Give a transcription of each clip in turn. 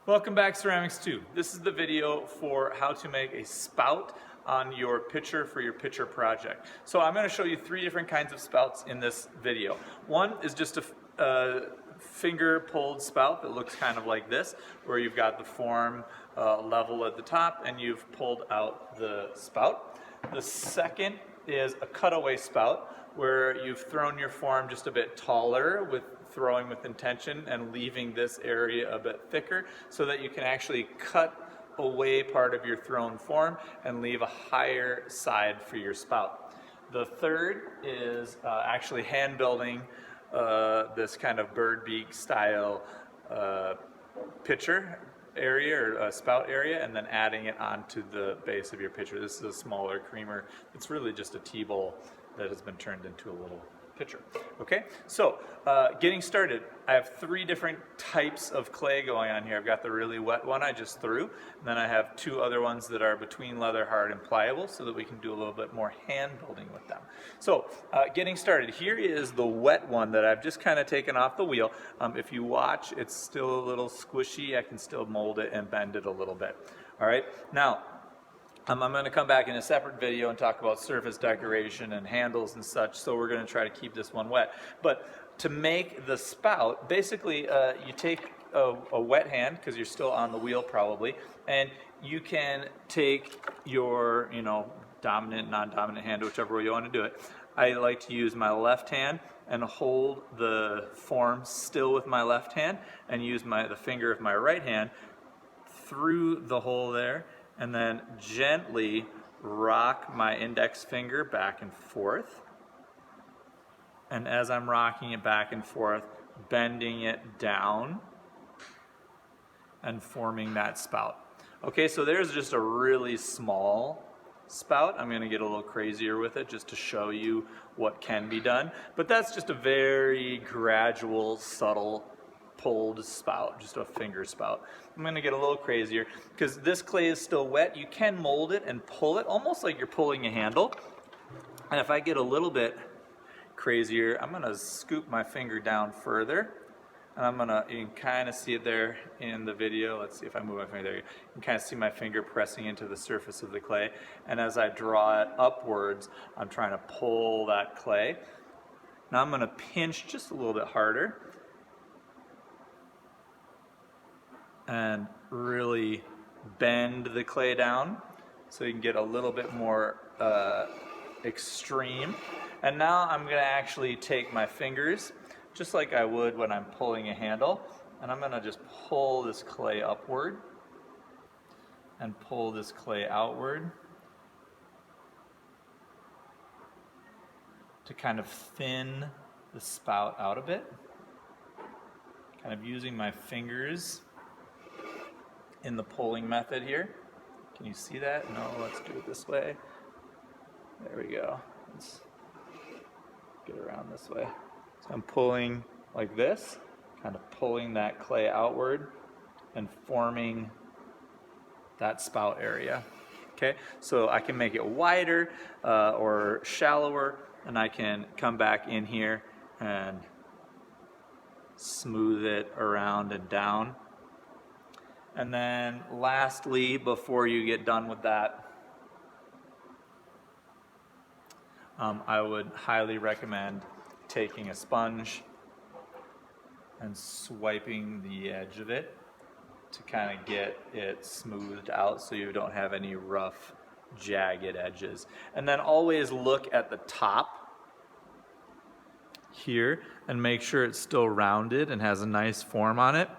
Welcome back, Ceramics 2. This is the video for how to make a spout on your pitcher for your pitcher project. So I'm going to show you three different kinds of spouts in this video. One is just a finger pulled spout that looks kind of like this, where you've got the form level at the top and you've pulled out the spout. The second is a cutaway spout, where you've thrown your form just a bit taller with throwing with intention and leaving this area a bit thicker so that you can actually cut away part of your thrown form and leave a higher side for your spout. The third is actually hand building this kind of bird beak style pitcher area or spout area, and then adding it onto the base of your pitcher. This is a smaller creamer. It's really just a T-bowl that has been turned into a little pitcher. Okay, so getting started, I have three different types of clay going on here. I've got the really wet one I just threw, and then I have two other ones that are between leather, hard, and pliable, so that we can do a little bit more hand building with them. So getting started, here is the wet one that I've just kind of taken off the wheel. If you watch, it's still a little squishy. I can still mold it and bend it a little bit. All right, now I'm going to come back in a separate video and talk about surface decoration and handles and such, so we're going to try to keep this one wet. But to make the spout, basically you take a wet hand, because you're still on the wheel probably, and you can take your dominant, non-dominant hand, whichever way you want to do it. I like to use my left hand and hold the form still with my left hand and use the finger of my right hand through the hole there, and then gently rock my index finger back and forth. And as I'm rocking it back and forth, bending it down and forming that spout. Okay, so there's just a really small spout. I'm going to get a little crazier with it just to show you what can be done. But that's just a very gradual, subtle pulled spout, just a finger spout. I'm going to get a little crazier because this clay is still wet. You can mold it and pull it almost like you're pulling a handle. And if I get a little bit crazier, I'm going to scoop my finger down further. And you can kind of see it there in the video. Let's see if I move my finger there. You can kind of see my finger pressing into the surface of the clay. And as I draw it upwards, I'm trying to pull that clay. Now I'm going to pinch just a little bit harder and really bend the clay down so you can get a little bit more extreme. And now I'm going to actually take my fingers, just like I would when I'm pulling a handle, and I'm going to just pull this clay upward and pull this clay outward to kind of thin the spout out a bit, kind of using my fingers in the pulling method here. Can you see that? No, let's do it this way. There we go. Let's get around this way. So I'm pulling like this, kind of pulling that clay outward and forming that spout area. Okay, so I can make it wider or shallower, and I can come back in here and smooth it around and down. And then lastly, before you get done with that, I would highly recommend taking a sponge and swiping the edge of it to kind of get it smoothed out so you don't have any rough, jagged edges. And then always look at the top here and make sure it's still rounded and has a nice form on it,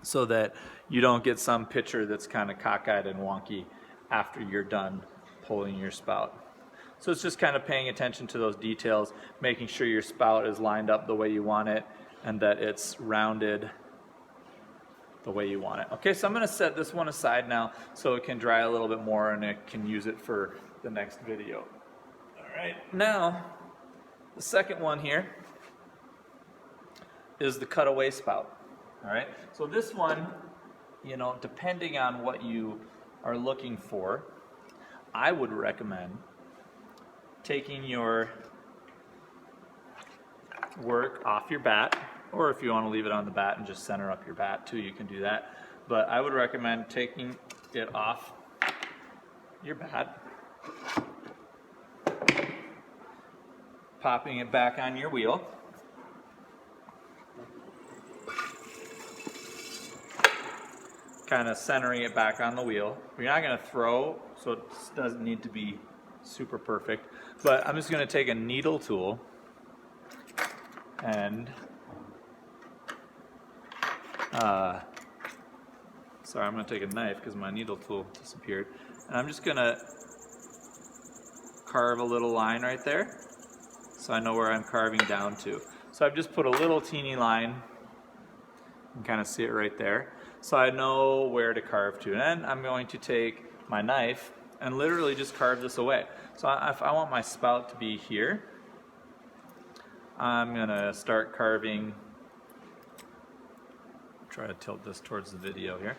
so that you don't get some pitcher that's kind of cockeyed and wonky after you're done pulling your spout. So it's just kind of paying attention to those details, making sure your spout is lined up the way you want it and that it's rounded the way you want it. Okay, so I'm going to set this one aside now so it can dry a little bit more and it can use it for the next video. All right, now the second one here is the cutaway spout. All right, so this one, depending on what you are looking for, I would recommend taking your work off your bat, or if you want to leave it on the bat and just center up your bat too, you can do that. but I would recommend taking it off your bat, popping it back on your wheel, kind of centering it back on the wheel. You're not going to throw, so it doesn't need to be super perfect, but I'm just going to take a needle tool and sorry, I'm going to take a knife because my needle tool disappeared, and I'm just going to carve a little line right there so I know where I'm carving down to. So I've just put a little teeny line, you can kind of see it right there, so I know where to carve to. And then I'm going to take my knife and literally just carve this away. So if I want my spout to be here, I'm going to start carving, try to tilt this towards the video here.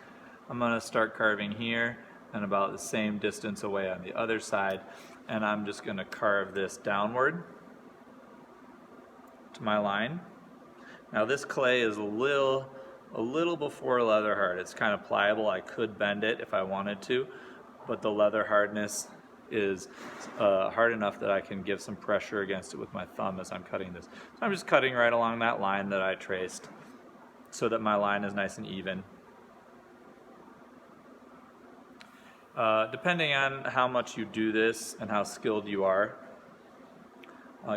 I'm going to start carving here and about the same distance away on the other side, and I'm just going to carve this downward to my line. Now this clay is a little before leather hard. It's kind of pliable. I could bend it if I wanted to, but the leather hardness is hard enough that I can give some pressure against it with my thumb as I'm cutting this. So I'm just cutting right along that line that I traced so that my line is nice and even. Depending on how much you do this and how skilled you are,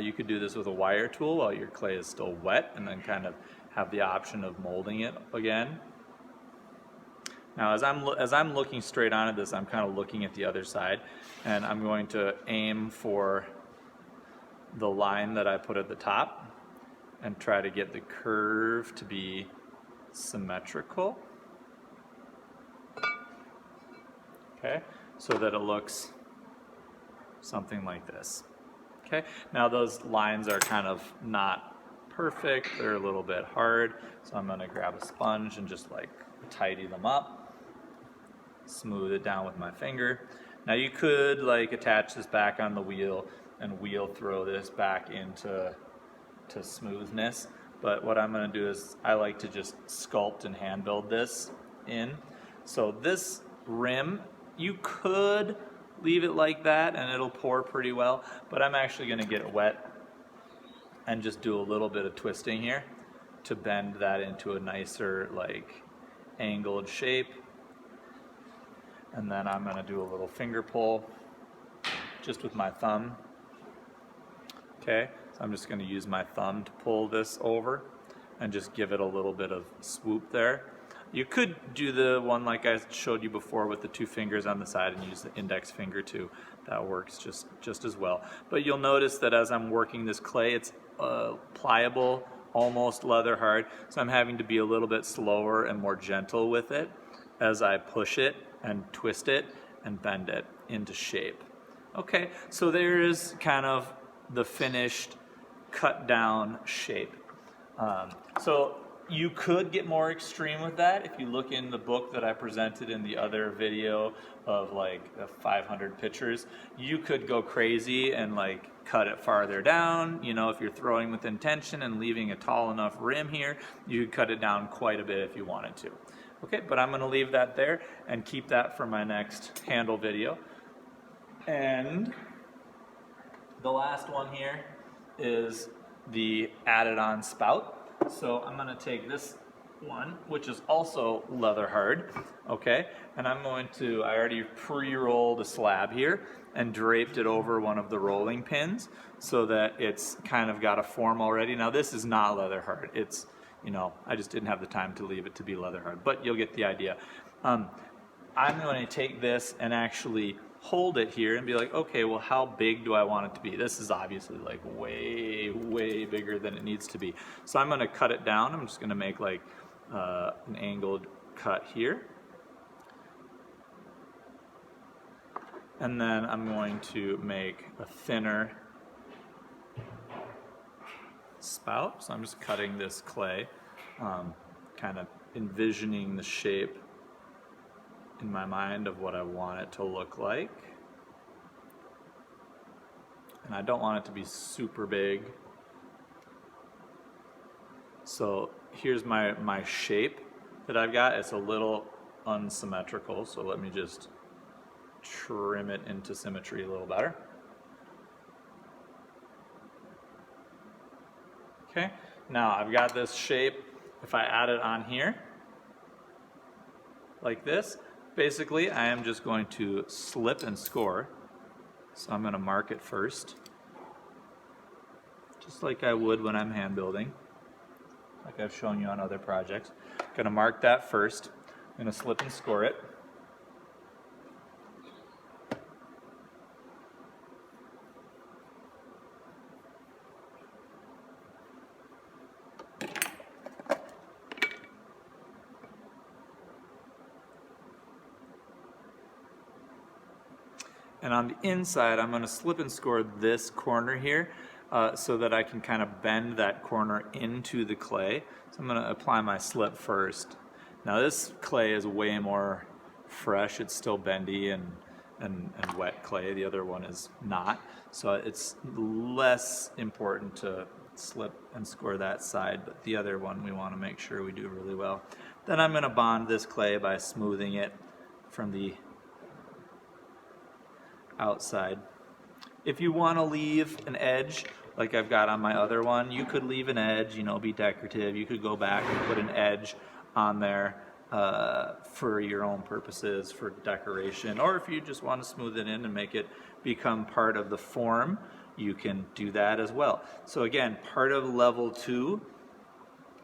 you could do this with a wire tool while your clay is still wet and then kind of have the option of molding it again. Now as I'm looking straight onto this, I'm kind of looking at the other side, and I'm going to aim for the line that I put at the top and try to get the curve to be symmetrical. Okay, so that it looks something like this. Okay, now those lines are kind of not perfect, they're a little bit hard, so I'm going to grab a sponge and just like tidy them up, smooth it down with my finger. Now you could like attach this back on the wheel and wheel throw this back into smoothness, but what I'm going to do is I like to just sculpt and hand build this in. So this rim, you could leave it like that and it'll pour pretty well, but I'm actually going to get it wet and just do a little bit of twisting here to bend that into a nicer like angled shape. And then I'm going to do a little finger pull just with my thumb. Okay, so I'm just going to use my thumb to pull this over and just give it a little bit of swoop there. You could do the one like I showed you before with the two fingers on the side and use the index finger too. That works just as well. But you'll notice that as I'm working this clay, it's pliable, almost leather hard, so I'm having to be a little bit slower and more gentle with it as I push it and twist it and bend it into shape. Okay, so there is kind of the finished cut down shape. So you could get more extreme with that. If you look in the book that I presented in the other video of like 500 pictures, you could go crazy and like cut it farther down. You know, if you're throwing with intention and leaving a tall enough rim here, you could cut it down quite a bit if you wanted to. Okay, but I'm going to leave that there and keep that for my next handle video. And the last one here is the added on spout. So I'm going to take this one, which is also leather hard, okay, and I'm going to, I already pre-rolled a slab here and draped it over one of the rolling pins so that it's kind of got a form already. Now this is not leather hard, it's, you know, I just didn't have the time to leave it to be leather hard, but you'll get the idea. I'm going to take this and actually hold it here and be like, okay, well, how big do I want it to be? This is obviously like way, way bigger than it needs to be. So I'm going to cut it down. I'm just going to make like an angled cut here. And then I'm going to make a thinner spout. So I'm just cutting this clay, kind of envisioning the shape in my mind of what I want it to look like. And I don't want it to be super big. So here's my shape that I've got. It's a little unsymmetrical, so let me just trim it into symmetry a little better. Okay, now I've got this shape. If I add it on here, like this, basically I am just going to slip and score. So I'm going to mark it first, just like I would when I'm hand building, like I've shown you on other projects. I'm going to mark that first. I'm going to slip and score it. And on the inside, I'm going to slip and score this corner here so that I can kind of bend that corner into the clay. So I'm going to apply my slip first. Now this clay is way more fresh. It's still bendy and wet clay. The other one is not. So it's less important to slip and score that side, but the other one we want to make sure we do really well. Then I'm going to bond this clay by smoothing it from the outside. If you want to leave an edge like I've got on my other one, you could leave an edge, be decorative. You could go back and put an edge on there for your own purposes, for decoration, or if you just want to smooth it in and make it become part of the form, you can do that as well. So again, part of level 2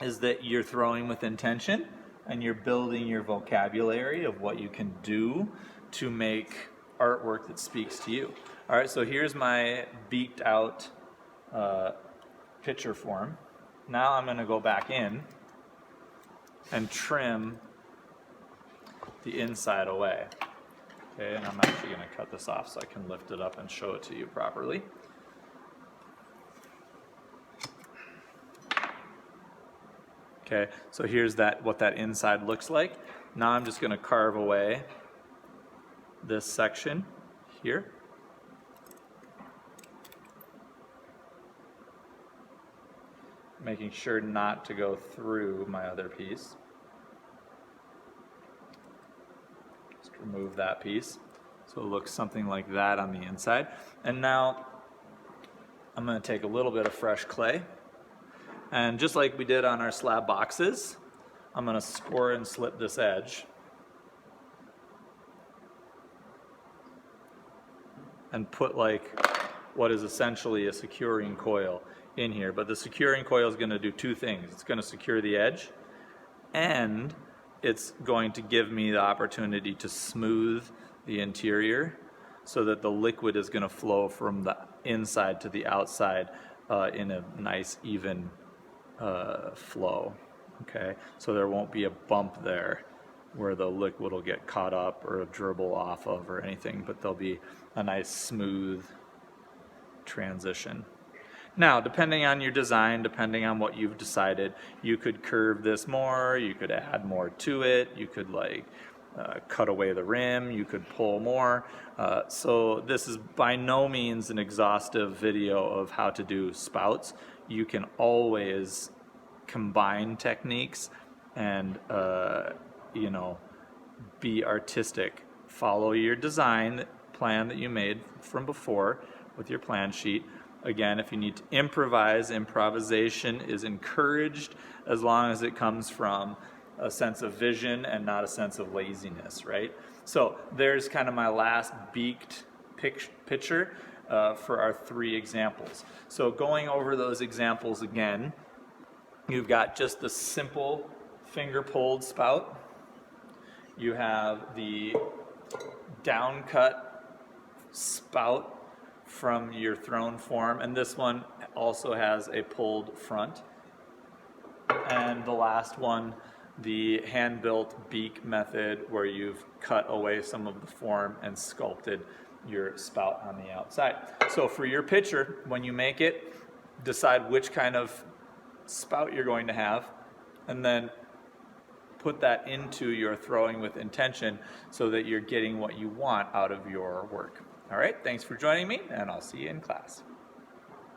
is that you're throwing with intention and you're building your vocabulary of what you can do to make artwork that speaks to you. All right, so here's my beaked out picture form. Now I'm going to go back in and trim the inside away. Okay, and I'm actually going to cut this off so I can lift it up and show it to you properly. Okay, so here's what that inside looks like. Now I'm just going to carve away this section here. Making sure not to go through my other piece. Just remove that piece. So it looks something like that on the inside. And now I'm going to take a little bit of fresh clay. And just like we did on our slab boxes, I'm going to score and slip this edge. And put like what is essentially a securing coil in here. But the securing coil is going to do two things. It's going to secure the edge, and it's going to give me the opportunity to smooth the interior so that the liquid is going to flow from the inside to the outside in a nice even flow. Okay, so there won't be a bump there where the liquid will get caught up or dribble off of or anything, but there'll be a nice smooth transition. Now, depending on your design, depending on what you've decided, you could curve this more, you could add more to it, you could cut away the rim, you could pull more. So this is by no means an exhaustive video of how to do spouts. You can always combine techniques and be artistic. Follow your design plan that you made from before with your plan sheet. Again, if you need to improvise, improvisation is encouraged as long as it comes from a sense of vision and not a sense of laziness, right? So there's kind of my last beaked picture for our 3 examples. So going over those examples again, you've got just the simple finger pulled spout. You have the down cut spout from your thrown form, and this one also has a pulled front. And the last one, the hand-built beak method, where you've cut away some of the form and sculpted your spout on the outside. So for your picture, when you make it, decide which kind of spout you're going to have, and then put that into your throwing with intention so that you're getting what you want out of your work. All right, thanks for joining me, and I'll see you in class.